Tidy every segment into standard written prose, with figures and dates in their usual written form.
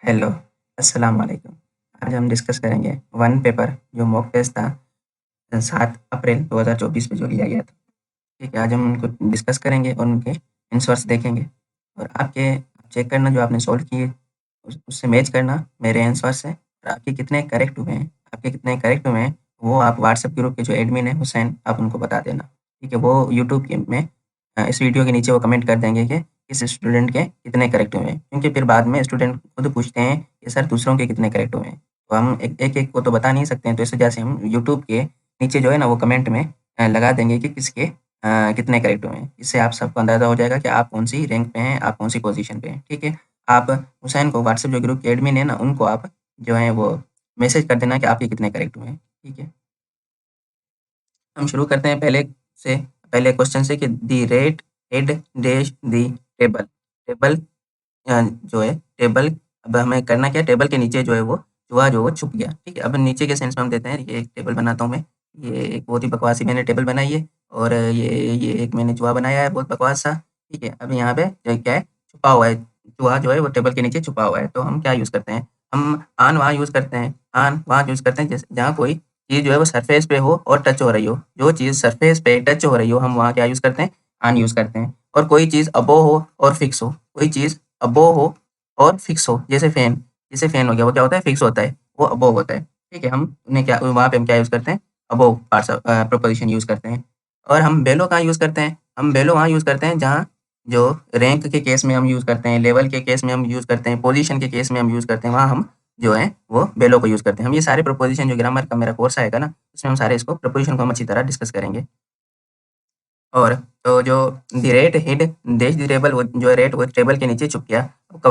Hello, अस्सलाम वालेकुम। आज हम डिस्कस करेंगे वन पेपर जो मॉक टेस्ट था 7 अप्रैल 2024 में जो लिया गया था। ठीक है, आज हम उनको डिस्कस करेंगे और उनके आंसर्स देखेंगे और आपके चेक करना जो आपने सॉल्व किए उससे मैच करना मेरे आंसर से और आपके कितने करेक्ट हुए हैं वो आप व्हाट्सएप ग्रुप के जो एडमिन है हुसैन आप उनको बता देना। ठीक है, वो यूट्यूब के में इस वीडियो के नीचे वो कमेंट कर देंगे कि इस स्टूडेंट के कितने करेक्ट हुए हैं, क्योंकि फिर बाद में स्टूडेंट खुद पूछते हैं कि सर दूसरों के कितने करेक्ट हुए हैं। तो हम एक-एक को तो बता नहीं सकते हैं, तो इस वजह से हम यूट्यूब के नीचे जो है ना वो कमेंट में लगा देंगे कि किसके कितने करेक्ट हुए हैं। इससे आप सबको अंदाज़ा हो जाएगा कि आप कौन-सी रैंक पे हैं, आप कौन-सी पोज़ीशन पे हैं, ठीक है? आप हुसैन को व्हाट्सएप जो ग्रुप के एडमिन है ना, उनको आप जो है वो मैसेज कर देना कि आपके कितने करेक्ट हुए हैं, ठीक है? हम शुरू करते हैं से पहले क्वेश्चन से कि the rate head dash the table. Table जो है टेबल, अब हमें करना क्या है, टेबल के नीचे जो है वो चूहा जो वो छुप गया, ठीक है? अब नीचे के सेंस में हम देते हैं, ये एक टेबल बनाता हूँ मैं, ये एक बहुत ही बकवास ही मैंने टेबल बनाई है और ये एक मैंने चूहा बनाया है बहुत बकवास सा, ठीक है? अब यहाँ पे क्या है, छुपा हुआ है, चूहा जो है वो टेबल के नीचे छुपा हुआ है, तो हम क्या यूज़ करते हैं, हम ऑन वहाँ यूज़ करते हैं, ऑन वहाँ यूज़ करते हैं जैसे जहाँ कोई चीज़ जो है वो सरफेस पे हो और टच हो रही हो, जो चीज़ सरफेस पे टच हो रही हो हम वहाँ क्या यूज़ करते हैं, ऑन यूज़ करते हैं। और कोई चीज़ अबोव हो और फिक्स हो, कोई चीज़ अबोव हो और फिक्स हो, जैसे फैन हो गया, वो क्या होता है, फिक्स होता है, वो अबोव होता है, ठीक है? हम उन्हें क्या वहाँ पे हम क्या यूज़ करते हैं, अबोव पार्ट्स प्रीपोज़िशन यूज़ करते हैं। और हम बेलो कहाँ यूज़ करते हैं, हम बेलो वहाँ यूज़ करते हैं जहाँ जो रैंक के केस में हम यूज़ करते हैं, लेवल के केस में हम यूज़ करते हैं, पोज़ीशन के केस में हम यूज़ करते हैं, वहाँ हम जो है वो बेलो को यूज़ करते हैं। हम ये सारे प्रीपोज़िशन जो ग्रामर का मेरा कोर्स आएगा ना, उसमें हम सारे इसको प्रीपोज़िशन को हम अच्छी तरह डिस्कस करेंगे। और तो जो the rate hid dash the table, वो जो रेट वो टेबल के नीचे छुप गया।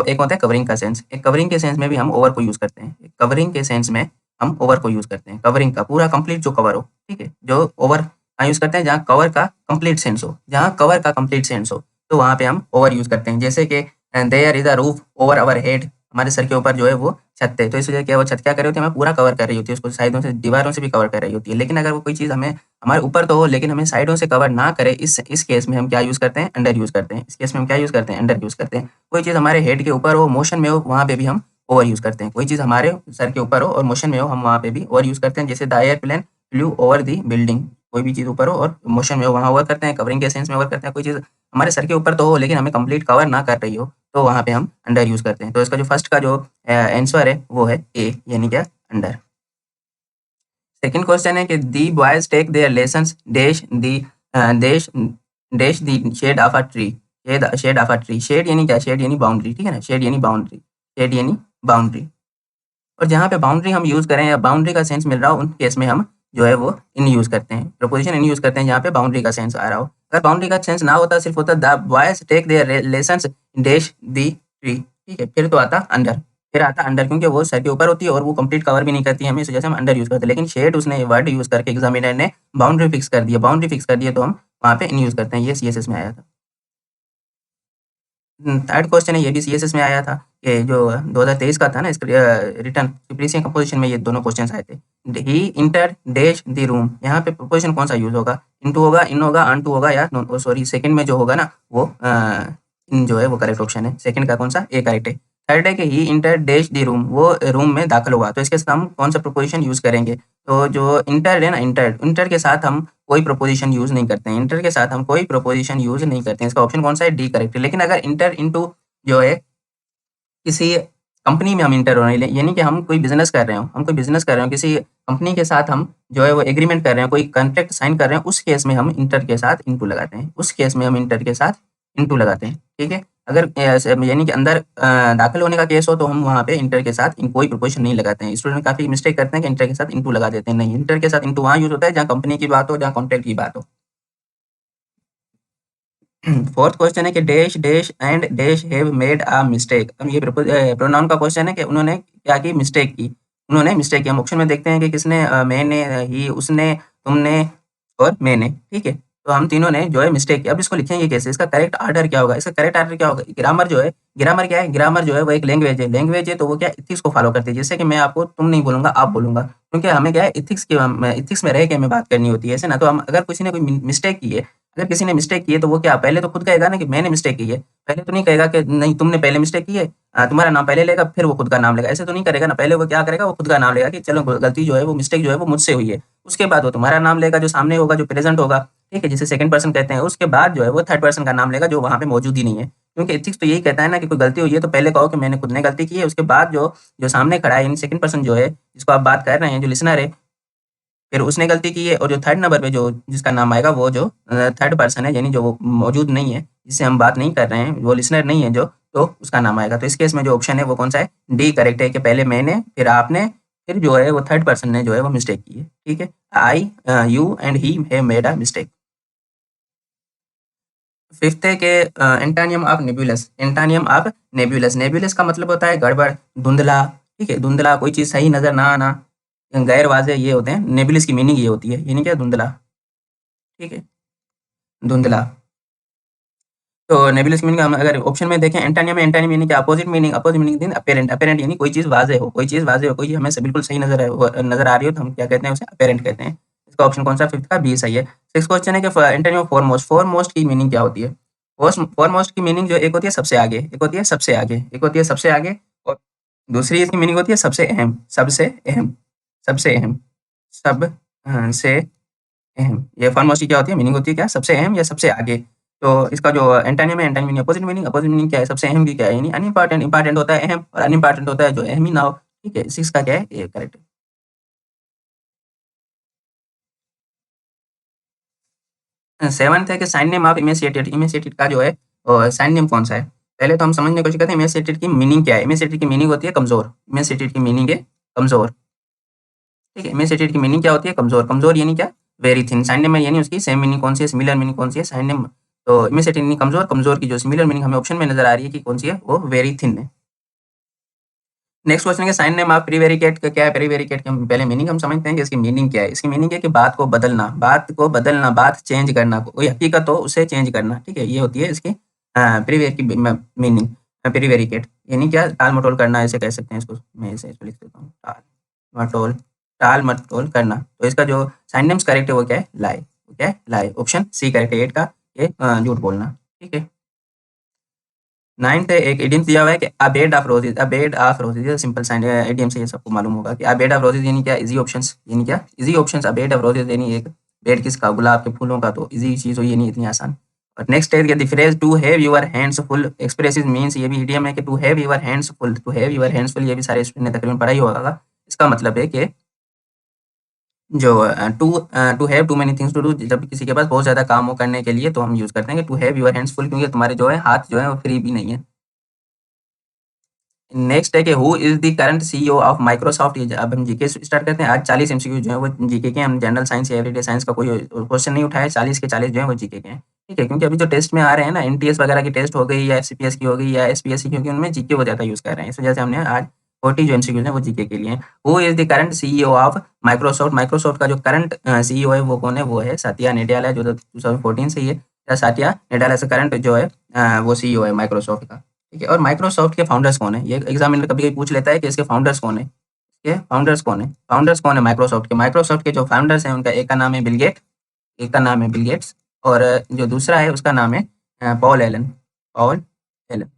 एक होता है कवरिंग का सेंस, एक कवरिंग के सेंस में भी हम ओवर को यूज़ करते हैं। एक कवरिंग के सेंस में हम ओवर को यूज़ करते हैं। कवरिंग का पूरा कंप्लीट जो कवर हो, ठीक है? जो ओवर कहाँ यूज़ करते हैं, जहाँ कवर का कंप्लीट सेंस हो, जहाँ कवर का कंप्लीट सेंस हो, तो वहाँ पे हम ओवर यूज़ करते हैं। जैसे कि there is a roof over our head, हमारे सर के ऊपर जो है वो छत है, तो इस वजह क्या वो छत क्या कर रही होती है, हमें पूरा कवर कर रही होती है, उसको साइडों से दीवारों से भी कवर कर रही होती है। लेकिन अगर वो कोई चीज़ हमें हमारे ऊपर तो हो लेकिन हमें साइडों से कवर ना करे, इस केस में हम क्या यूज़ करते हैं, अंडर यूज़ करते हैं। इस केस में हम क्या यूज़ करते हैं, अंडर यूज़ करते हैं। कोई चीज़ हमारे हेड के ऊपर हो, मोशन में हो, वहाँ पे भी हम ओवर यूज़ करते हैं। कोई चीज़ हमारे सर के ऊपर हो और मोशन में हो, हम वहाँ पे भी ओवर यूज़ करते हैं। जैसे the airplane flu over the building, कोई भी चीज़ ऊपर हो और मोशन में हो, वहाँ ओवर करते हैं। कवरिंग के सेंस में ओवर करते हैं। कोई चीज़ हमारे सर के ऊपर तो हो लेकिन हमें कंप्लीट कवर ना कर रही हो, तो वहाँ पे हम अंडर यूज़ करते हैं। तो इसका जो फर्स्ट का जो आंसर है वो है ए, यानी क्या, अंडर। सेकंड क्वेश्चन है कि the boys take their lessons dash dash the shade of a tree. Shade of a tree, shade यानी क्या, शेड यानी बाउंड्री, ठीक है ना, शेड यानी बाउंड्री, शेड यानी बाउंड्री। और जहाँ पे बाउंड्री हम यूज़ करें या बाउंड्री का सेंस मिल रहा हो, उन केस में हम जो है वो इन यूज़ करते हैं, प्रपोजिशन इन यूज़ करते हैं जहाँ पे बाउंड्री का सेंस आ रहा हो। अगर बाउंड्री का सेंस ना होता, सिर्फ होता the boys take their lessons dash the tree, ठीक है, फिर तो आता अंडर, फिर आता अंडर, क्योंकि वो सर के ऊपर होती है और वो कंप्लीट कवर भी नहीं करती है हमें, इस वजह से हम अंडर यूज़ करते हैं। लेकिन शेड उसने वर्ड यूज़ करके एग्जामिनर ने बाउंड्री फिक्स कर दिया, तो हम वहाँ पे इन यूज़ करते हैं। ये सीएसएस में आया था। थर्ड क्वेश्चन है, ये भी सीएसएस में आया था, कि जो 2023 का था ना, इसका रिटर्न प्रीवियस कंपोजिशन में ये दोनों क्वेश्चंस आए थे। ही इंटर डैश द रूम, यहाँ पे प्रीपोजिशन कौन सा यूज होगा, इनटू होगा, इन होगा, ऑन टू होगा, या सॉरी सेकंड में जो होगा ना वो इन जो है वो करेक्ट ऑप्शन है। सेकंड का कौन सा, ए करेक्ट है। थर्ड है कि ही इंटर डैश द रूम, वो रूम में दाखिल हुआ, तो इसके साथ हम कौन सा प्रीपोजिशन यूज करेंगे। तो जो इंटर है ना, इंटर इंटर के साथ हम कोई प्रोपोजिशन यूज़ नहीं करते हैं। इंटर के साथ हम कोई प्रोपोजिशन यूज़ नहीं करते हैं। इसका ऑप्शन कौन सा है, डी करेक्ट है। लेकिन अगर इंटर इनटू जो है किसी कंपनी में हम इंटर हो रहे हैं, यानी कि हम कोई बिज़नेस कर रहे हो, किसी कंपनी के साथ हम जो है वो एग्रीमेंट कर रहे हैं, कोई कॉन्ट्रैक्ट साइन कर रहे हैं, उस केस में हम इंटर के साथ इनटू लगाते हैं। उस केस में हम इंटर के साथ इनटू लगाते हैं, ठीक है? अगर यानी कि अंदर दाखिल होने का केस हो, तो हम वहाँ पे इंटर के साथ इन कोई प्रीपोजिशन नहीं लगाते हैं। स्टूडेंट काफ़ी मिस्टेक करते हैं कि इंटर के साथ इनटू लगा देते हैं। नहीं, इंटर के साथ इनटू वहाँ यूज़ होता है जहाँ कंपनी की बात हो, जहाँ कॉन्ट्रैक्ट की बात हो। फोर्थ क्वेश्चन है कि dash dash and dash have made a mistake. अब ये प्रोनाउन का क्वेश्चन है कि उन्होंने क्या की, मिस्टेक की। उन्होंने मिस्टेक किया। हम ऑप्शन में देखते हैं कि किसने, मैंने, ही, उसने, तुमने और मैंने, ठीक है? तो हम तीनों ने जो है मिस्टेक किया। अब इसको लिखेंगे कैसे? इसका करेक्ट ऑर्डर क्या होगा? इसका करेक्ट ऑर्डर क्या होगा? ग्रामर जो है, ग्रामर क्या है? ग्रामर जो है वो एक लैंग्वेज है। लैंग्वेज है तो वो क्या एथिक्स को फॉलो करती है। जैसे कि मैं आपको तुम नहीं बोलूँगा, आप बोलूँगा, क्योंकि हमें क्या है एथिक्स में रह के हमें बात करनी होती है, ऐसे ना। तो हम अगर किसी ने कोई मिस्टेक की है, अगर किसी ने मिस्टेक की है तो वो क्या पहले तो खुद कहेगा ना कि मैंने मिस्टेक की है। पहले तो नहीं कहेगा कि नहीं तुमने पहले मिस्टेक की है, तुम्हारा नाम पहले लेगा फिर वो खुद का नाम लेगा, ऐसे तो नहीं करेगा ना। पहले वो क्या करेगा? वो खुद का नाम लेगा कि चलो गलती जो है वो मिस्टेक जो है वो मुझसे हुई है। उसके बाद वो तुम्हारा नाम लेगा जो सामने होगा, जो प्रेजेंट होगा, ठीक है, जिसे सेकंड पर्सन कहते हैं। उसके बाद जो है वो थर्ड पर्सन का नाम लेगा जो वहाँ पे मौजूद ही नहीं है। क्योंकि एथिक्स तो यही कहता है ना कि कोई गलती हुई है तो पहले कहो कि मैंने खुद ने गलती की है। उसके बाद जो जो सामने खड़ा है यानी सेकंड पर्सन जो है, जिसको आप बात कर रहे हैं, जो लिसनर है, फिर उसने गलती की है। और जो थर्ड नंबर पे जो जिसका नाम आएगा वो जो थर्ड पर्सन है, यानी जो वो मौजूद नहीं है, जिससे हम बात नहीं कर रहे हैं, वो लिसनर नहीं है जो, तो उसका नाम आएगा। तो इस केस में जो ऑप्शन है वो कौन सा है? डी करेक्ट है कि पहले मैंने, फिर आपने, फिर जो है वो थर्ड पर्सन ने जो है वो मिस्टेक की है। ठीक है, I, you and he have made a mistake. Fifth है कि antonym of nebulous. Antonym of nebulous, nebulous का मतलब होता है गड़बड़, धुंधला। ठीक है, धुंधला, कोई चीज़ सही नज़र ना आना, गैर वाज़ेह, ये होते हैं नेबुलस की मीनिंग, ये होती है, यानी क्या? धुंधला। ठीक है, धुंधला। तो नेबुलस की मीनिंग हम अगर ऑप्शन में देखें, एंटोनियम में, एंटोनियम यानी कि अपोजिट मीनिंग, अपोजिट मीनिंग दिन अपेरेंट, अपेरेंट यानी कोई चीज़ वाज़ेह हो, कोई चीज़ वाज़ेह हो, कोई चीज़ हमें से बिल्कुल सही नज़र आ रही हो तो हम क्या कहते हैं? उसे अपेरेंट कहते हैं। इसका ऑप्शन कौन सा? फिफ्थ का बी सही है। सिक्स क्वेश्चन है कि एंटोनिम ऑफ फोरमोस्ट, फोरमोस्ट की मीनिंग क्या होती है? फोरमोस्ट की मीनिंग जो एक होती है सबसे आगे, एक होती है सबसे आगे, एक होती है सबसे आगे, और दूसरी इसकी मीनिंग होती है सबसे अहम, सबसे अहम, सबसे अहम, सब से अहम। ये फोरमोस्ट की क्या होती है? मीनिंग होती है क्या? सबसे अहम या सबसे आगे। तो इसका जो एंटोनिम है, antonym meaning opposite meaning, opposite meaning क्या है? सबसे अहम की क्या है? यानी अनइम्पोर्टेंट, इंपॉर्टेंट होता है अहम, और अनइम्पोर्टेंट होता है जो अहम ही ना हो। ठीक है, सिक्स का क्या है? ये करेक्ट है। सेवंथ है कि synonym of emaciated, emaciated का जो है साइन नेम कौन सा है? पहले तो हम समझने की कोशिश करते हैं इमेसिएटेड की मीनिंग क्या है। इमेसिएटेड की मीनिंग होती है कमजोर, इमेसिएटेड की मीनिंग है कमजोर। ठीक है, इमेसिएटेड की मीनिंग क्या होती है? कमजोर, कमजोर यानी क्या? Very thin. साइन नेम में यानी उसकी सेम मीनिंग कौन सी है? सिमिलर मीनिंग कौन सी है? Sign name. तो इमेसिएटेड यानी कमजोर, कमजोर की जो सिमिलर मीनिंग हमें ऑप्शन में नजर आ रही है कि कौन सी है, वो वेरी थिन है। नेक्स्ट क्वेश्चन है साइन नेम ऑफ प्रीवेरिकेट का क्या है? प्रीवेरिकेट की पहले मीनिंग हम समझते हैं कि इसकी मीनिंग क्या है। इसकी मीनिंग है कि बात को बदलना, बात को बदलना, बात चेंज करना, कोई हकीकत हो उसे चेंज करना। ठीक है, ये होती है इसकी प्रीवेर की मीनिंग। प्रीवेरिकेट यानी क्या? टाल मटोल करना, ऐसे कह सकते हैं इसको। मैं इसे इसको लिख देता हूँ, टाल मटोल, टाल मटोल करना। तो इसका जो साइन नेम्स करेक्ट है वो क्या है? लाई। वो क्या है? लाई। ऑप्शन सी करेक्ट है 8 का, ये झूठ बोलना। ठीक है, नाइन्थ है, एक इडियम दिया हुआ है कि a bed of roses, a bed of roses, ये सिंपल साइन इडियम से ये सबको मालूम होगा कि अ बेड ऑफ रोजेज यानी क्या? इजी ऑप्शंस, यानी क्या? Easy options. A bed of roses यानी एक बेड किसका? गुलाब के फूलों का। तो इजी चीज हो, ये नहीं इतनी आसान। और नेक्स्ट है the phrase to have your hands full expressive means, ये भी इडियम है कि to have your hands full, to have your hands full, ये भी सारे स्टूडेंट ने तकरीबन पढ़ा ही होगा। इसका मतलब है कि जो to have too many things to do, जब किसी के पास बहुत ज़्यादा काम हो करने के लिए, तो हम यूज़ करते हैं कि to have your hands full, क्योंकि तुम्हारे जो है हाथ जो है वो फ्री भी नहीं है। नेक्स्ट है कि who is the current CEO of Microsoft. ये अब हम जीके स्टार्ट करते हैं। आज 40 एमसीक्यू जो है वो जीके के, हम जनरल साइंस या एवरीडे साइंस का कोई क्वेश्चन नहीं उठाया। 40 के 40 जो है वो जीके के हैं। ठीक है, क्योंकि अभी जो टेस्ट में आ रहे हैं ना, एनटीएस वगैरह की टेस्ट हो गई या एफसीपीएस की हो गई या एसपीएससी की, क्योंकि उनमें जीके वो ज़्यादा यूज़ कर रहे हैं। इस वजह से हमने आज 40 जो एमसीक्यूज हैं वो जीके के लिए हैं। Who is the current CEO of Microsoft. Microsoft का जो करंट सीईओ है वो कौन है? वो है सात्या नडेला, जो 2014 से ही है। सात्या नडेला से करंट जो है वो सीईओ है माइक्रोसॉफ्ट का। ठीक है, और माइक्रोसॉफ्ट के फाउंडर्स कौन है? ये एग्जामिनर कभी-कभी पूछ लेता है कि इसके फाउंडर्स कौन है? इसके फाउंडर्स कौन है? फाउंडर्स कौन है माइक्रोसॉफ्ट के? माइक्रोसॉफ्ट के जो फाउंडर्स हैं उनका एक का नाम है बिल गेट, एक का नाम है बिल गेट्स, और जो दूसरा है उसका नाम है Paul Allen, Paul Allen,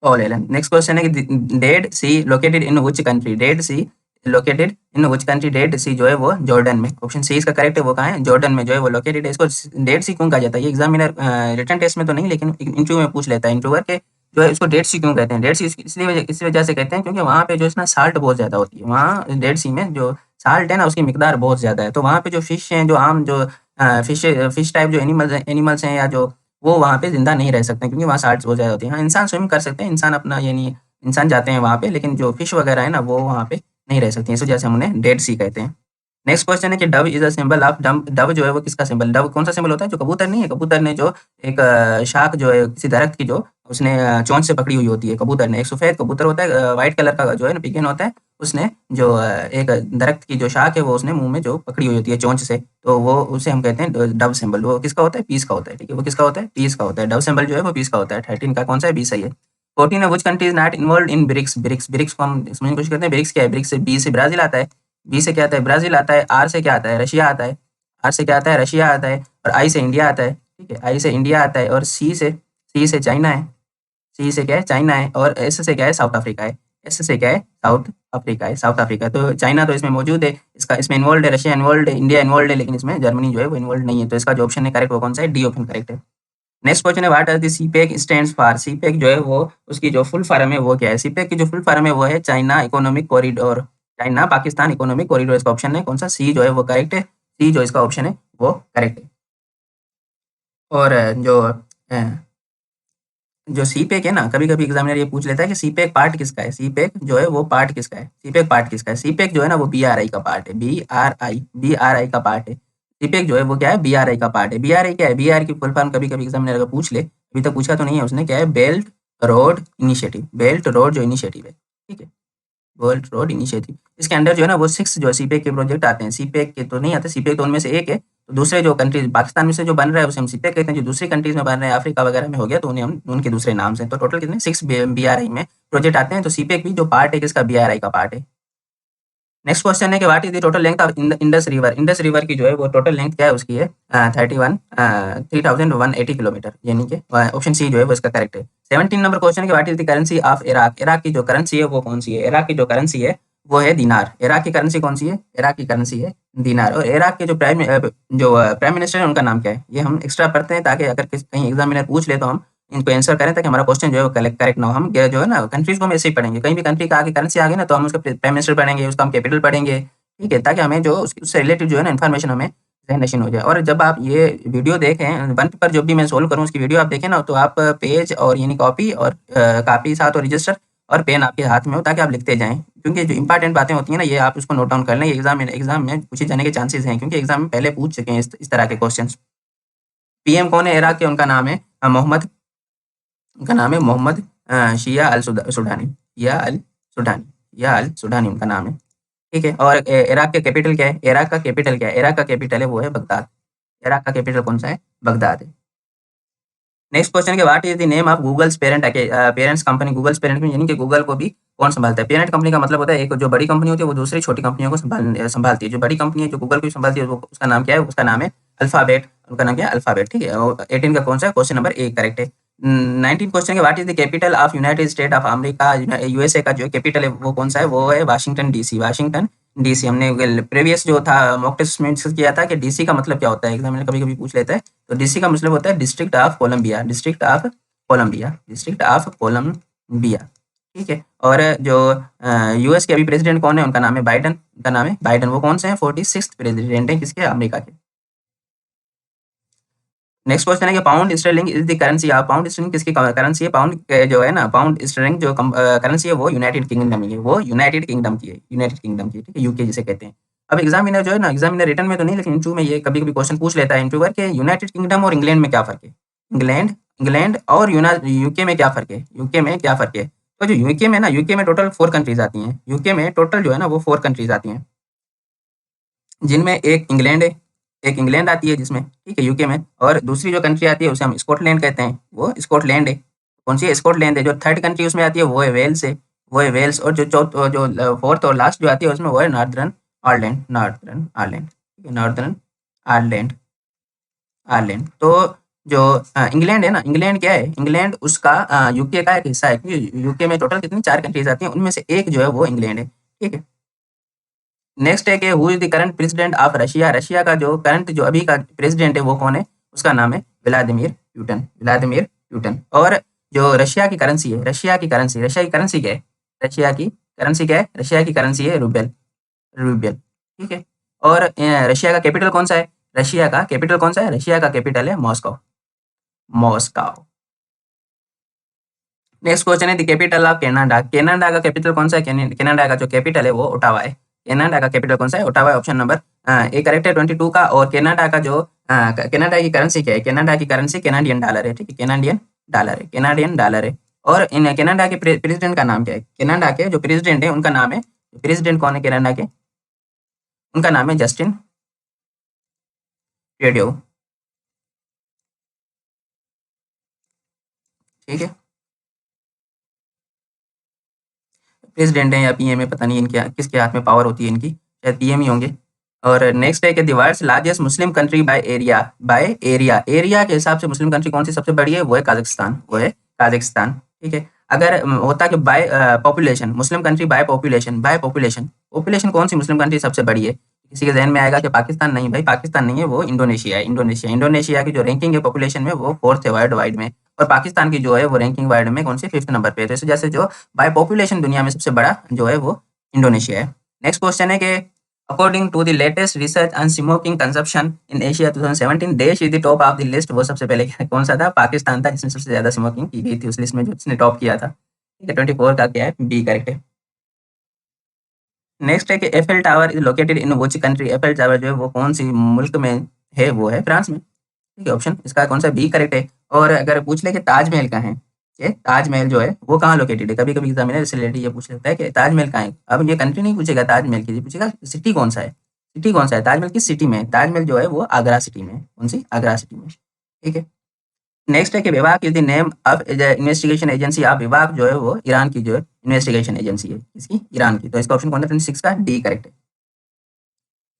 Paul Allen. Next question है कि Dead Sea located in which country. Dead Sea located in which country. Dead Sea जो है वो जॉर्डन में। ऑप्शन सी इसका करेक्ट है, वो कहाँ है? जॉर्डन में जो है वो लोकेटेड है। इसको डेड सी क्यों कहा जाता है? ये एग्जामिनर रिटन टेस्ट में तो नहीं, लेकिन इंटरव्यू में पूछ लेता है इंटरव्यूअर के जो है इसको डेड सी क्यों कहते हैं। डेड सी इस वजह से कहते हैं क्योंकि वहाँ पे जो है ना साल्ट बहुत ज़्यादा होती है। वहाँ डेड सी में जो साल्ट है ना उसकी मिकदार बहुत ज़्यादा है। तो वहाँ पे जो फिश हैं, जो आम जो फिश फिश टाइप जो एनिमल्स हैं या जो, वो वहाँ पे ज़िंदा नहीं रह सकते क्योंकि वहाँ साल्ट्स बहुत ज़्यादा होती हैं। हाँ, इंसान स्विम कर सकते हैं, इंसान अपना यानी इंसान जाते हैं वहाँ पे, लेकिन जो फिश वगैरह है ना वो वहाँ पे नहीं रह सकती हैं। इस वजह से हम उन्हें डेड सी कहते हैं। नेक्स्ट क्वेश्चन है कि Dove is a symbol of डम। डव जो है वो किसका सिंबल? डव कौन सा सिंबल होता है? जो कबूतर नहीं है, कबूतर ने जो एक शाख जो है किसी दरख्त की जो उसने चोंच से पकड़ी हुई होती है कबूतर ने। एक सफ़ेद कबूतर होता है, व्हाइट कलर का जो है ना पिजन होता है, उसने जो एक दरख्त की जो शाख है वो उसने मुँह में जो पकड़ी हुई होती है चोंच से, तो वो उसे हम कहते हैं डव सिंबल। वो किसका होता है? पीस का होता है, ठीक है? वो किसका होता है? पीस का होता है। डव सिंबल जो है वो पीस का होता है। 13 का कौन-सा है? बी सही है। 14 है which country is not involved in BRICS? BRICS BRICS को हम समझने की कोशिश करते हैं, ब्रिक्स क्या है? ब्रिक्स से बी से ब्राज़ील आता है, बी से क्या आता है? ब्राज़ील आता है, आर से क्या आता है? रशिया आता है, आर से क्या आता है? रशिया आता है, और आई से इंडिया आता है, ठीक है? आई से इंडिया आता है, और सी से चाइना है, सी से क्या है? चाइना है, और एस से क्या है? साउथ अफ्रीका है, एस से क्या है? साउथ अफ्रीका है, साउथ अफ्रीका। तो चाइना तो इसमें मौजूद है, इसका इसमें इन्वॉल्वड है, रशिया इन्वॉल्वड है, इंडिया इन्वॉल्वड है, लेकिन इसमें जर्मनी जो है वो इन्वॉल्वड नहीं है। तो इसका जो ऑप्शन है करेक्ट वो कौन सा है? डी ऑप्शन करेक्ट है। नेक्स्ट क्वेश्चन है what does the CPEC stands for? CPEC जो है वो उसकी जो फुल फॉर्म है वो क्या है? सीपेक की जो फुल फॉर्म है वो है China economic corridor, China Pakistan economic corridor इसका ऑप्शन है। कौन सा? सी जो है वो करेक्ट है, सी जो इसका ऑप्शन है वो करेक्ट है। और जो सीपेक है ना, कभी-कभी एग्जामिनर ये पूछ लेता है कि सीपेक पार्ट किसका है? सीपेक जो है वो पार्ट किसका है? सीपेक पार्ट किसका है? सीपेक जो है ना वो बीआरआई का पार्ट है, बीआरआई का पार्ट है। सीपेक जो है वो क्या है? बीआरआई का पार्ट है। बीआरआई क्या है? बीआर की फुल फॉर्म कभी-कभी एग्जामिनर अगर पूछ ले, अभी तक पूछा तो नहीं है उसने, क्या है? Belt road initiative, belt road जो इनिशिएटिव है, ठीक है? वर्ल्ड रोड इनिशिएटिव, इसके अंडर जो है ना वो 6 जो सीपेक के प्रोजेक्ट आते हैं। सीपेक के तो नहीं आते, सीपेक तो उनमें से एक है। तो दूसरे जो कंट्रीज पाकिस्तान में से जो बन रहा है उसे हम सीपेक कहते हैं, जो दूसरी कंट्रीज में बन रहे हैं अफ्रीका वगैरह में हो गया तो उन्हें हम उनके दूसरे नाम से। तो टोटल कितने? 6 बीआरआई में प्रोजेक्ट आते हैं। तो सीपेक भी जो पार्ट है किसका? बीआरआई का पार्ट है। नेक्स्ट क्वेश्चन है कि what is the total length of Indus river? Indus river की जो है वो टोटल लेंथ क्या है उसकी है? 3180 किलोमीटर, यानी कि ऑप्शन सी जो है वो इसका करेक्ट है। 17 नंबर क्वेश्चन है कि what is the currency of Iraq? Iraq की जो करेंसी है वो कौन सी है? इराक की जो करेंसी है वो है दीनार। इराक की करेंसी कौन सी है? इराक की करेंसी है दीनार। और इराक के जो प्राइम मिनिस्टर है उनका नाम क्या है? ये हम एक्स्ट्रा पढ़ते हैं ताकि अगर कहीं एग्जामिनर पूछ ले तो हम इनको आंसर करें, ताकि हमारा क्वेश्चन जो है वो करेक्ट ना हो। हम जो है ना कंट्रीज को हम ऐसे ही पढ़ेंगे, कहीं भी कंट्री का आगे करेंसी आ गई ना तो हम उसका प्राइम मिनिस्टर पढ़ेंगे, उसका हम कैपिटल पढ़ेंगे, ठीक है? ताकि हमें जो उससे रिलेटेड जो है ना इन्फॉर्मेशन हमें ज़हन नशीन हो जाए। और जब आप ये वीडियो देखें, वन पेपर जो भी मैं सोल्व करूँ उसकी वीडियो आप देखें ना, तो आप पेज और यानी कॉपी और कापी साथ और रजिस्टर और पेन आपके हाथ में हो, ताकि आप लिखते जाएँ, क्योंकि जो इंपॉर्टेंट बातें होती हैं ना ये आप उसको नोट डाउन कर लें। एग्जाम में पूछे जाने के चांसेस हैं, क्योंकि एग्जाम में पहले पूछ चुके हैं इस तरह के क्वेश्चन। पीएम कौन है इराक के? उनका नाम है मोहम्मद, उनका नाम है मोहम्मद शिया अल सुडानी, शिया अल सुडानी, शिया अल सुडानी उनका नाम है, ठीक है? और इराक का कैपिटल क्या है? इराक का कैपिटल क्या है? इराक का कैपिटल है वो है बगदाद। इराक का कैपिटल कौन सा है? बगदाद है। नेक्स्ट क्वेश्चन है what is the name of Google's parent's company? Google's parent यानी कि गूगल को भी कौन संभालता है? पेरेंट कंपनी का मतलब होता है एक जो बड़ी कंपनी होती है वो दूसरी छोटी कंपनियों को संभालती है। जो बड़ी कंपनी है जो गूगल को संभालती है वो उसका नाम क्या है? उसका नाम है अल्फाबेट, उनका नाम क्या है? अल्फाबेट, ठीक है? और 18 का कौन सा है? क्वेश्चन नंबर ए करेक्ट है। 19 क्वेश्चन है what is the capital of United state of America? USA का जो कैपिटल है वो कौन सा है? वो है वाशिंगटन डीसी, वाशिंगटन डीसी। हमने प्रीवियस जो था मॉक टेस्ट में डिस्कस किया था कि डीसी का मतलब क्या होता है, एग्जामिनर कभी-कभी पूछ लेता है। तो डीसी का मतलब होता है District of Columbia, District of Columbia, District of Columbia, ठीक है? और जो यूएस के अभी प्रेसिडेंट कौन है? उनका नाम है बाइडन, उनका नाम है बाइडन। वो कौन से हैं? 46th प्रेसिडेंट हैं किसके? अमेरिका के। नेक्स्ट क्वेश्चन है कि pound sterling is the currency of? Pound sterling किसकी करेंसी है? पाउंड जो है ना, पाउंड स्टर्लिंग जो करेंसी है वो यूनाइटेड किंगडम की है, वो यूनाइटेड किंगडम की है, यूनाइटेड किंगडम की, ठीक है? यूके जिसे कहते हैं। अब एग्जामिनर जो है ना, एग्जामिनर रिटन में तो नहीं लेकिन इंटरव्यू में ये कभी-कभी क्वेश्चन पूछ लेता है इंटरव्यूअर के यूनाइटेड किंगडम और इंग्लैंड में क्या फ़र्क है? इंग्लैंड इंग्लैंड और यूके में क्या फ़र्क है? यूके में क्या फ़र्क है? तो जो यूके में ना, यूके में टोटल 4 कंट्रीज़ आती हैं। यूके में टोटल जो है ना वो 4 कंट्रीज़ आती हैं, जिनमें एक इंग्लैंड है, एक इंग्लैंड आती है जिसमें, ठीक है, यूके में। और दूसरी जो कंट्री आती है उसे हम स्कॉटलैंड कहते हैं, वो स्कॉटलैंड है। कौन सी है? स्कॉटलैंड है। जो थर्ड कंट्री उसमें आती है वो है वेल्स है, वो है वेल्स। और जो फोर्थ और लास्ट जो आती है उसमें वो है नॉर्दर्न आयरलैंड, नॉर्दर्न आयरलैंड, ठीक है? Northern Ireland, Ireland. तो जो इंग्लैंड है ना, इंग्लैंड क्या है? इंग्लैंड उसका यूके का एक हिस्सा है, क्योंकि यूके में टोटल कितनी 4 कंट्रीज आती हैं, उनमें से एक जो है वो इंग्लैंड है, ठीक है? नेक्स्ट है कि who is the current president of Russia? Russia का जो करंट जो अभी का प्रेसिडेंट है वो कौन है? उसका नाम है व्लादिमीर पुतिन, व्लादिमीर पुतिन। और जो रशिया की करेंसी है, रशिया की करेंसी क्या है? रशिया की करेंसी क्या है? रशिया की करेंसी है रूबेल, रूबेल, ठीक है? और रशिया का कैपिटल कौन सा है? रशिया का कैपिटल कौन सा है? रशिया का कैपिटल है मॉस्को, मॉस्को। नेक्स्ट क्वेश्चन है the capital of Canada? Canada का कैपिटल कौन सा है? कनाडा का जो कैपिटल है वो ओटावा है। कनाडा का कैपिटल कौन सा है? ओटावा है। ऑप्शन नंबर ए करेक्ट है 22 का। और कनाडा का जो कनाडा की करेंसी क्या है? कनाडा की करेंसी कैनेडियन डॉलर है, ठीक है? कैनेडियन डॉलर है, कैनेडियन डॉलर है। और इन कनाडा के प्रेसिडेंट का नाम क्या है? कनाडा के जो प्रेसिडेंट है उनका नाम है, प्रेसिडेंट कौन है कनाडा के? उनका नाम है जस्टिन ट्रूडो। ठीक है, प्रेसिडेंट है या पीएम है, पता नहीं इनके किसके हाथ में पावर होती है इनकी, शायद पीएम ही होंगे। और नेक्स्ट है कि the world's largest Muslim country by area, area के हिसाब से मुस्लिम कंट्री कौन सी सबसे बड़ी है? वो है काजाकिस्तान, वो है काजाकिस्तान। ठीक है, अगर होता कि by population, Muslim country by population, population कौन सी मुस्लिम कंट्री सबसे बड़ी है? किसी के जहन में आएगा कि पाकिस्तान, नहीं भाई पाकिस्तान नहीं है, वो इंडोनेशिया है। इंडोनेशिया की जो रैंकिंग है पॉपुलेशन में वो 4th है वर्ल्ड वाइड में, और पाकिस्तान की जो है वो रैंकिंग वर्ल्ड में कौन सी 5th नंबर पे है। तो इस वजह से जो बाय पॉपुलेशन दुनिया में सबसे बड़ा जो है वो इंडोनेशिया है। नेक्स्ट क्वेश्चन है कि according to the latest research on smoking consumption in Asia 2017 देश is the top of the list. वो सबसे पहले कौन सा था? पाकिस्तान था, जिसमें सबसे ज्यादा स्मोकिंग की गई थी उस लिस्ट में, जो जिसने टॉप किया था। ठीक है, 24 का क्या है? बी करेक्ट है। नेक्स्ट है कि FL tower is located in which country? FL tower जो है वो कौन सी मुल्क में है? वो है फ्रांस में। ठीक है, ऑप्शन इसका कौन सा? बी करेक्ट है। और अगर पूछ ले कि ताजमहल कहाँ है, ये ताजमहल जो है वो कहाँ लोकेटेड है? कभी कभी एग्जामिनर इससे रिलेटेड ये पूछ लेता है कि ताजमहल कहाँ है। अब ये कंट्री नहीं पूछेगा ताजमहल की, ये पूछेगा सिटी कौन सा है, सिटी कौन सा है, ताजमहल किस सिटी में है? ताजमहल जो है वो आगरा सिटी में है। कौन सी? आगरा सिटी में। ठीक है, नेक्स्ट है कि विभाग is the name of investigation agency of, विभाग जो है वो ईरान की जो है इन्वेस्टिगेशन एजेंसी है, इसकी ईरान की। तो इसका ऑप्शन कौन है? 26 का डी करेक्ट है।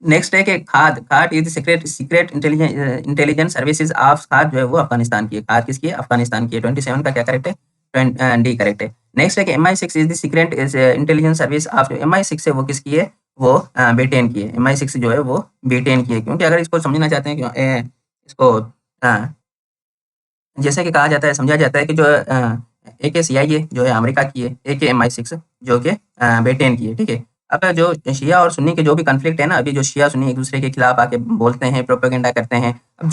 नेक्स्ट है कि खाद, खाद is secret secret intelligence services of, खाद जो है वो अफगानिस्तान की है। खाद किसकी है? अफगानिस्तान की है। 27 का क्या करेक्ट है? डी करेक्ट है। नेक्स्ट है कि MI6 is the secret intelligence service of, जो MI6 है वो किसकी है? वो ब्रिटेन की है। MI6 जो है वो ब्रिटेन की है, क्योंकि अगर इसको समझना चाहते हैं कि इसको जैसे कि कहा जाता है, समझा जाता है कि जो एक CIA जो है अमेरिका की है, एक MI6 जो कि ब्रिटेन की है। ठीक है, अब जो शिया और सुन्नी के जो भी कन्फ्लिक्ट है ना, अभी जो शिया सुन्नी एक दूसरे के खिलाफ आके बोलते हैं, प्रोपेगेंडा करते हैं। अब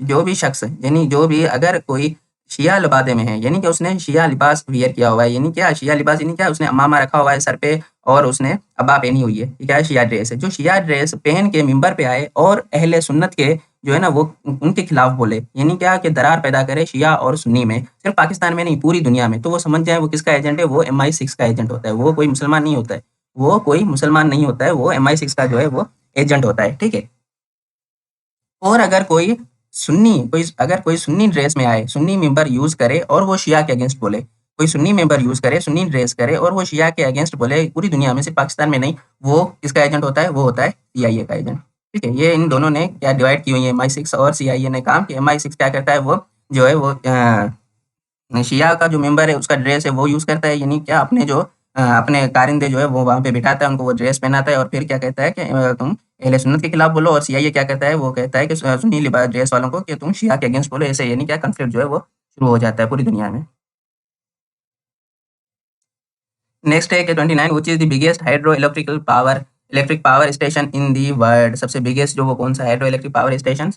जो भी शख्स, यानी जो भी अगर कोई शिया लिबादे में है, यानी कि उसने शिया लिबास वियर किया हुआ है, यानी क्या शिया लिबास, यानी क्या उसने अमामा रखा हुआ है सर पे और उसने अब्बा पहनी हुई है, ये क्या है? शिया ड्रेस है। जो शिया ड्रेस पहन के मिंबर पे आए और अहले सुन्नत के जो है ना वो उनके खिलाफ बोले, यानी क्या कि दरार पैदा करे शिया और सुन्नी में, सिर्फ पाकिस्तान में नहीं पूरी दुनिया में, तो वो समझ जाए वो किसका एजेंट है? वो MI6 का एजेंट होता है। वो कोई मुसलमान नहीं होता है, वो कोई मुसलमान नहीं होता है, वो MI6 का जो है वो एजेंट होता है। ठीक है, और अगर कोई सुन्नी ड्रेस में आए, सुन्नी मेंबर यूज करे और वो शिया के अगेंस्ट बोले, कोई सुन्नी मेंबर यूज करे, सुन्नी ड्रेस करे और वो शिया के अगेंस्ट बोले, पूरी दुनिया में, सिर्फ पाकिस्तान में नहीं, वो किसका एजेंट होता है? वो होता है CIA का एजेंट। ठीक है, ये इन दोनों ने क्या डिवाइड की हुई है, MI6 और CIA ने काम, कि MI6 क्या करता है? वो जो है वो शिया का जो मेंबर है उसका ड्रेस है वो यूज करता है, यानी क्या अपने जो अपने कारिंदे जो है वो वहाँ पे बिठाता है, उनको वो ड्रेस पहनाता है, और फिर क्या कहता है कि तुम अहले सुन्नत के खिलाफ बोलो। और CIA क्या कहता है? वो कहता है कि सुन्नी लिबास ड्रेस वालों को कि तुम शिया के अगेंस्ट बोलो। ऐसे यानी क्या कॉन्फ्लिक्ट जो है वो शुरू हो जाता है पूरी दुनिया में। नेक्स्ट है कि 29 which is the biggest hydro electric power station in the world? सबसे बिगेस्ट जो वो कौन सा हाइड्रो इलेक्ट्रिक पावर स्टेशन?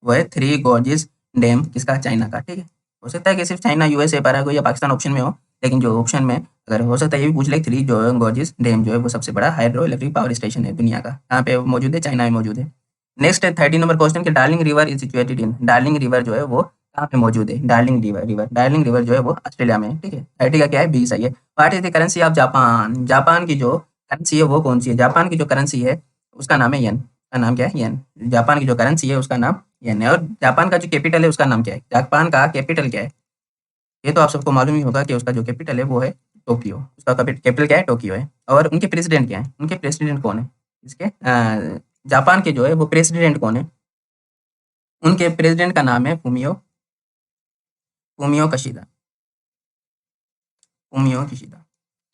वो है थ्री गॉर्जेस डैम, किसका? चाइना का। ठीक है, हो सकता है कि सिर्फ चाइना, USA, पैराग्वे या पाकिस्तान ऑप्शन में हो, लेकिन जो ऑप्शन में अगर हो सकता है ये भी पूछ ले, थ्री जो है गॉर्जेस डैम जो है वो सबसे बड़ा हाइड्रो इलेक्ट्रिक पावर स्टेशन है दुनिया का। कहाँ पे मौजूद है? चाइना में मौजूद है। नेक्स्ट है 30 नंबर क्वेश्चन के darling river is situated in, darling river जो है वो कहाँ पे मौजूद है? डार्लिंग रिवर जो है वो ऑस्ट्रेलिया में है। ठीक है, 30 का क्या है? 20 सही है। What is the currency of Japan? Japan की जो करेंसी है वो कौन सी है? जापान की जो करेंसी है उसका नाम है येन। का नाम क्या है? येन। जापान की जो करेंसी है उसका नाम येन है। और जापान का जो कैपिटल है उसका नाम क्या है? जापान का कैपिटल क्या है? ये तो आप सबको मालूम ही होगा कि उसका जो कैपिटल है वो है टोक्यो। उसका कैपिटल क्या है? टोक्यो है। और उनके प्रेसिडेंट क्या है? उनके प्रेसिडेंट कौन है? इसके जापान के जो है वो प्रेसिडेंट कौन है? उनके प्रेसिडेंट का नाम है फूमियो कशिदा। Fumio Kishida.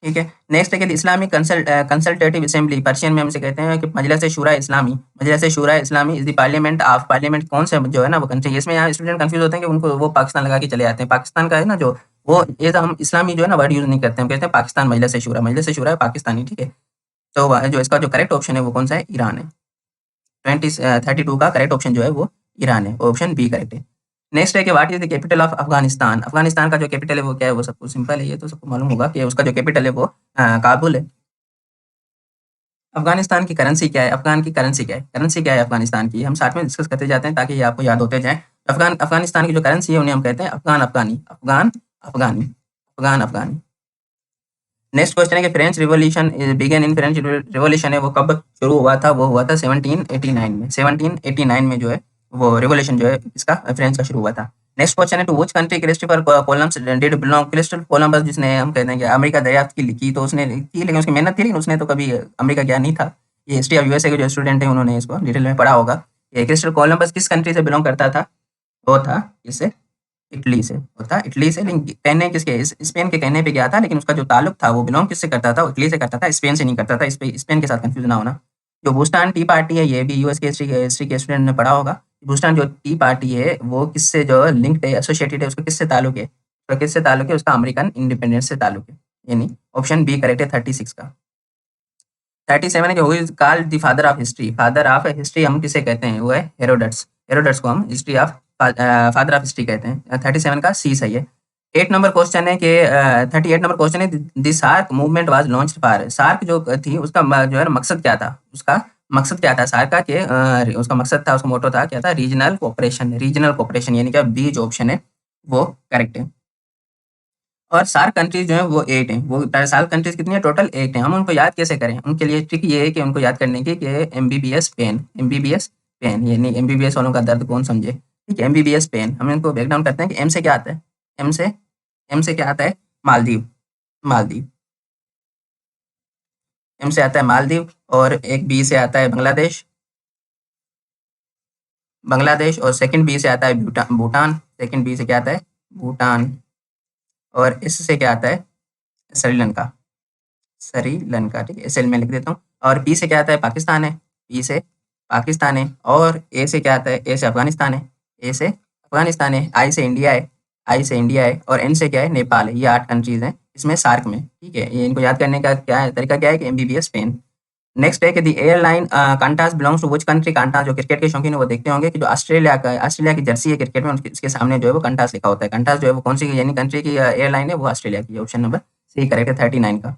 ठीक है, नेक्स्ट है कि इस्लामिक कंसल्टेटिव असेंबली, पर्शियन में हमसे कहते हैं कि मजलिस Shura Islami, Majlis Shura Islami is the parliament of, parliament कौन से जो है ना वो कंट्री। इसमें यहाँ स्टूडेंट कंफ्यूज होते हैं कि उनको वो पाकिस्तान लगा के चले जाते हैं। पाकिस्तान का है ना जो वो, ये तो हम इस्लामी जो है ना वर्ड यूज नहीं करते, हम कहते हैं पाकिस्तान मजलिस शूरा है पाकिस्तानी। ठीक है, तो जो इसका जो करेक्ट ऑप्शन है वो कौन सा है? ईरान है। 32 का करेक्ट ऑप्शन जो है वो ईरान है, ऑप्शन बी करेक्ट है। नेक्स्ट है कि what is the capital of Afghanistan? Afghanistan का जो कैपिटल है वो क्या है? वो सबको सिंपल है, ये तो सबको मालूम होगा कि उसका जो कैपिटल है वो काबुल है। अफगानिस्तान की करेंसी क्या है? अफगान की करेंसी क्या है? करेंसी क्या है अफगानिस्तान की? हम साथ में डिस्कस करते जाते हैं ताकि ये आपको याद होते जाए। अफगानिस्तान की जो करेंसी है उन्हें हम कहते हैं अफगानी। नेक्स्ट क्वेश्चन है कि French revolution began in French revolution है वो कब शुरू हुआ था? वो हुआ था 1789 में। 1789 में जो है वो रिवॉल्यूशन जो है इसका फ्रेंच का शुरू हुआ था। नेक्स्ट क्वेश्चन है, to which country Christopher Columbus did belong? Christopher Columbus जिसने हम कहते हैं कि अमेरिका दरियाफ्त की लिखी, तो उसने की लेकिन उसकी मेहनत थी, लेकिन उसने तो कभी अमेरिका गया नहीं था। ये हिस्ट्री ऑफ यूएसए के जो स्टूडेंट हैं उन्होंने इसको डिटेल में पढ़ा होगा। ये क्रिस्टोफर कोलंबस किस कंट्री से बिलोंग करता था? वो था इससे इटली से, होता इटली से, लेकिन कहने किसके, स्पेन के कहने पे गया था, लेकिन उसका जो ताल्लुक था वो बिलोंग किससे करता था? वो इटली से करता था, स्पेन से नहीं करता था। स्पेन के साथ कंफ्यूज ना होना। जो बूस्टान टी पार्टी है, ये भी यूएस के हिस्ट्री के स्टूडेंट ने पढ़ा होगा। बूस्टान जो टी पार्टी है वो किससे जो लिंक्ड है, एसोसिएटेड है, उसको किससे ताल्लुक है? तो किससे ताल्लुक है? उसका अमेरिकन इंडिपेंडेंस से ताल्लुक है। यानी ऑप्शन बी करेक्ट है 36 का। 37 है कि who is called the father of history? Father of history हम किसे कहते हैं? वो है हेरोडोटस। हेरोडोटस को हम history of father of history कहते हैं। 37 का सी सही है। 8 नंबर क्वेश्चन है कि 38 नंबर क्वेश्चन है, the SAARC movement was launched for? SAARC जो थी उसका जो है मकसद क्या था? उसका मकसद क्या था सार्क का? कि उसका मकसद था, उसका मोटो था क्या था? Regional cooperation. रीजनल कोऑपरेशन यानी कि बी जो ऑप्शन है वो करेक्ट है। और सार्क कंट्रीज जो है वो 8 हैं। वो सार्क कंट्रीज कितनी है? टोटल 8 हैं। हम उनको याद कैसे करें? उनके लिए ट्रिक ये है कि उनको याद करने की कि एमबीबीएस पेन यानी एमबीबीएस वालों का दर्द कौन समझे। ठीक है, एमबीबीएस पेन। हम इनको ब्रेक डाउन करते हैं कि एम से क्या आता है? एम से क्या आता है? मालदीव। मालदीव एम से आता है मालदीव। और एक बी से आता है बांग्लादेश। और सेकंड बी से आता है भूटान। सेकंड बी से क्या आता है? भूटान। और इससे क्या आता है? श्रीलंका। श्रीलंका। ठीक है, एसएल में लिख देता हूँ। और पी से क्या आता है? पाकिस्तान है। पी से पाकिस्तान है। और ए से क्या आता है? ए से अफगानिस्तान है। ए से अफगानिस्तान है। आई से इंडिया है। और एन से क्या है? नेपाल है। ये 8 कंट्रीज हैं इसमें सार्क में। ठीक है, ये इनको याद करने का क्या है तरीका? क्या है कि एमबीबीएस पेन। नेक्स्ट है कि the airline Qantas belongs to which country? Qantas जो क्रिकेट के शौकीन है वो देखते होंगे कि जो ऑस्ट्रेलिया का ऑस्ट्रेलिया की जर्सी है क्रिकेट में, उसके सामने जो है वो कंटास लिखा होता है। कंटास जो है वो कौन सी यानी कंट्री की एयरलाइन है? वो ऑस्ट्रेलिया की। ऑप्शन नंबर सी करेक्ट है 39 का।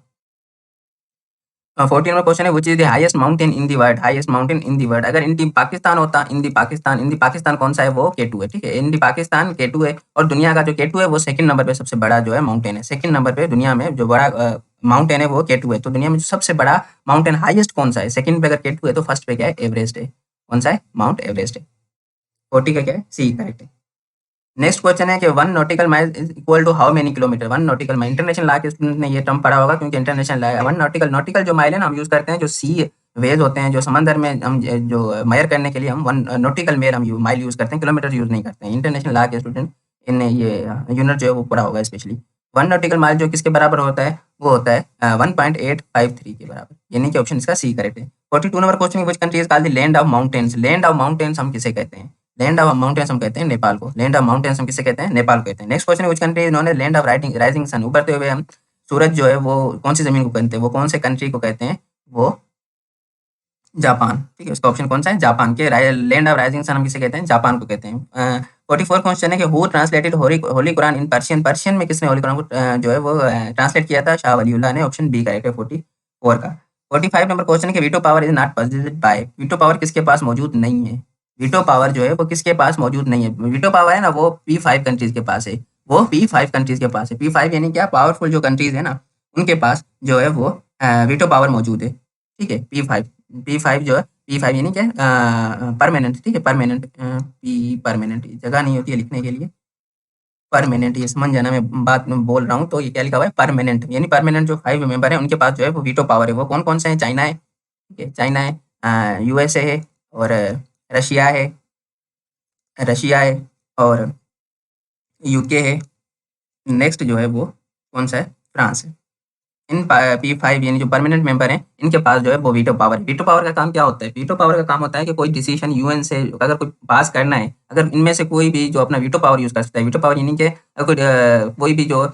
14 नंबर क्वेश्चन है, which is the highest mountain in the world? Highest mountain in the world अगर इन द पाकिस्तान होता, इन द पाकिस्तान कौन सा है? वो K2 है। ठीक है, इन द पाकिस्तान K2 है। और दुनिया का जो K2 है वो सेकंड नंबर पे सबसे बड़ा जो है माउंटेन है। सेकंड नंबर पे दुनिया में जो बड़ा माउंटेन है वो K2 है। तो दुनिया में जो सबसे बड़ा माउंटेन हाईएस्ट कौन सा है? सेकंड पे अगर K2 है तो फर्स्ट पे क्या है? एवरेस्ट है। कौन सा है? माउंट एवरेस्ट है। 40 का क्या है? सी करेक्ट है। नेक्स्ट क्वेश्चन है कि 1 nautical mile is equal to how many kilometre? 1 nautical mile, international law के स्टूडेंट ने ये टर्म पढ़ा होगा क्योंकि इंटरनेशनल लॉ है। 1 नॉटिकल जो माइल है ना हम यूज करते हैं, जो सी वेज होते हैं, जो समंदर में हम जो मेजर करने के लिए हम 1 नॉटिकल मेल हम माइल यूज करते हैं, किलोमीटर यूज नहीं करते हैं। इंटरनेशनल लॉ के स्टूडेंट इन्हें ये यूनिट जो है वो पढ़ा होगा स्पेशली। 1 नॉटिकल माइल जो किसके बराबर होता है? वो होता है 1.853 के बराबर, यानी कि ऑप्शन इसका सी करेक्ट है। 42 number question, which country is called the land of mountains? Land of mountains हम किसे कहते हैं? लैंड ऑफ माउंटेन्स हम कहते हैं नेपाल को। लैंड ऑफ माउंटेन्स हम किसे कहते हैं? नेपाल को कहते हैं। Next question, which country is known as land of rising sun? उभरते हुए हम सूरज जो है वो कौन सी जमीन को कहते हैं? वो कौन से कंट्री को कहते हैं? वो जापान। ठीक है, उसका ऑप्शन कौन सा है? जापान के लैंड ऑफ राइजिंग सन हम किसे कहते हैं? जापान को कहते हैं। 44 क्वेश्चन है कि who translated Holi Quran in Persian? Persian में किसने होली कुरान को जो है वो ट्रांसलेट किया था? शाह वलीउल्लाह ने। ऑप्शन बी करेक्ट है 44 का। 45 नंबर क्वेश्चन है कि veto power is not possessed by? Veto power किसके पास मौजूद नहीं है? वीटो पावर जो है वो किसके पास मौजूद नहीं है? वीटो पावर है ना वो P5 कंट्रीज के पास है। वो P5 कंट्रीज के पास है। P5 यानी क्या? पावरफुल जो कंट्रीज है ना उनके पास जो है वो वीटो पावर मौजूद है। ठीक है, P5 जो है P5 यानी क्या? परमानेंट। ठीक है, परमानेंट। परमानेंट जगह नहीं होती है लिखने के लिए। परमानेंट, ये समझ जाना मैं बात में बोल रहा हूँ तो ये क्या लिखा हुआ है? परमानेंट। यानी परमानेंट जो 5 मेंबर है उनके पास जो है वो वीटो पावर है। वो कौन कौन से हैं? चाइना है। ठीक है, चाइना है, यूएसए है, और रशिया है। और यूके है। नेक्स्ट जो है वो कौन सा है? फ्रांस है। इन P5 यानी जो परमानेंट मेंबर हैं इनके पास जो है वो वीटो पावर है। वीटो पावर का काम क्या होता है? वीटो पावर का काम होता है कि कोई डिसीजन यूएन से अगर कोई पास करना है, अगर इनमें से कोई भी जो अपना वीटो पावर यूज कर सकता है। वीटो पावर यानी कि अगर कोई भी जो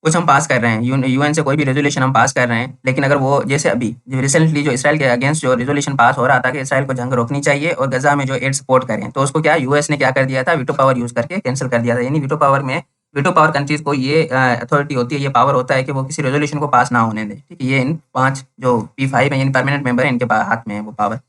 कुछ हम पास कर रहे हैं, यूएन से कोई भी रेजोल्यूशन हम पास कर रहे हैं, लेकिन अगर वो जैसे अभी जो रिसेंटली जो इसराइल के अगेंस्ट जो रेजोल्यूशन पास हो रहा था कि इसराइल को जंग रोकनी चाहिए और गजा में जो एड सपोर्ट करें, तो उसको क्या यूएस ने क्या कर दिया था? वीटो पावर यूज करके कैंसिल कर दिया था। यानी वीटो पावर कंट्रीज को ये अथॉरिटी होती है, ये पावर होता है कि वो किसी रेजोल्यूशन को पास ना होने दें। ठीक है, ये इन 5 जो P5 है यानी परमानेंट मेंबर है इनके हाथ में है वो power.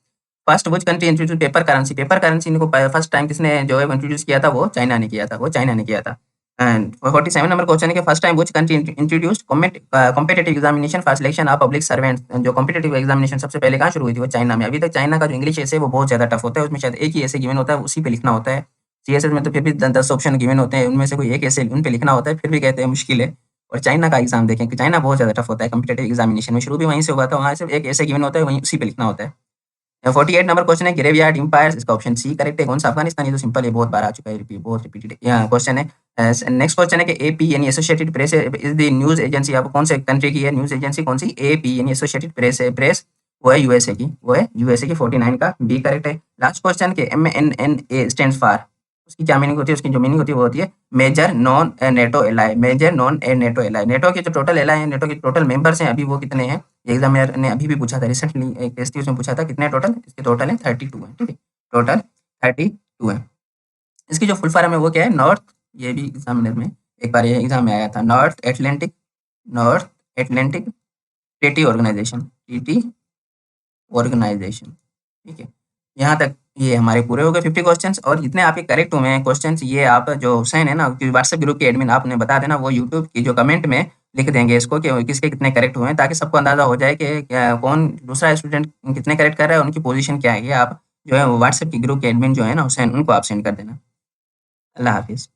First which country introduce paper currency? Paper currency को फर्स्ट टाइम किसने जो है इंट्रोड्यूस किया था? वो चाइना ने किया था, वो चाइना ने किया था। एंड 47 नंबर क्वेश्चन है कि first time which country introduced competitive examination for selection of public servants? जो कॉम्पिटिटिव एग्जामिनेशन सबसे पहले कहाँ शुरू हुई थी? वो चाइना में। अभी तक चाइना का जो इंग्लिश ऐसे है वो बहुत ज़्यादा टफ होता है, उसमें शायद एक ही ऐसे गिवन होता है, उसी पे लिखना होता है। सीएसएस में तो फिर भी 10 ऑप्शन गिवन होते हैं, उनमें से कोई एक ऐसे उन पे लिखना होता है, फिर भी कहते हैं मुश्किल है। और चाइना का एग्जाम देखें कि चाइना बहुत ज़्यादा टफ होता है कॉम्पिटिटिव एग्जामिनेशन में, शुरू भी वहीं से हुआ था, वहाँ से एक ऐसे गिवन होता है, वहीं उसी पे लिखना होता है। 48 नंबर क्वेश्चन है ग्रेवयार्ड एम्पायर्स, इसका ऑप्शन सी करेक्ट है। कौन सा? अफगानिस्तान। ये तो सिंपल है, बहुत बार आ चुका है, बहुत रिपीटेड यहाँ क्वेश्चन है। नेक्स्ट क्वेश्चन है कि एपी यानी associated press is the news agency, आप कौन से कंट्री की है न्यूज एजेंसी? कौन सी? एपी यानी एसोसिएटेड प्रेस है, प्रेस वो है यूएसए की, वो है यूएसए की। 49 का बी करेक्ट है। लास्ट क्वेश्चन के MNNA स्टैंड्स फॉर, उसकी क्या मीनिंग होती है? उसकी जो मीनिंग होती है वो होती है major non NATO ally, major non A NATO ally. NATO के जो टोटल एलाई है, नेटो के टोटल मेंबर्स हैं अभी वो कितने हैं? एग्जामिनर ने अभी भी पूछा था, रिसेंटली एक टेस्ट थी उसमें पूछा था कितने टोटल, इसके टोटल है 32 है, ठीक है, टोटल 32 है। इसकी जो फुल फॉर्म है वो क्या है? नॉर्थ, ये भी एग्जामिनर में एक बार ये एग्जाम में आया था, North Atlantic Treaty Organization, Treaty Organization, ठीक है। यहाँ तक ये हमारे पूरे हो गए 50 क्वेश्चंस, और जितने आपके करेक्ट हुए हैं क्वेश्चंस, ये आप जो हुसैन है ना, व्हाट्सएप ग्रुप के एडमिन, आपने बता देना, वो यूट्यूब की जो कमेंट में लिख देंगे इसको कि किसके कितने करेक्ट हुए हैं, ताकि सबको अंदाजा हो जाए कि कौन दूसरा स्टूडेंट कितने करेक्ट कर रहा है, उनकी पोजीशन क्या है। ये आप जो है व्हाट्सएप की ग्रुप के एडमिन जो है ना हुसैन, उनको आप सेंड कर देना। अल्लाह हाफिज़।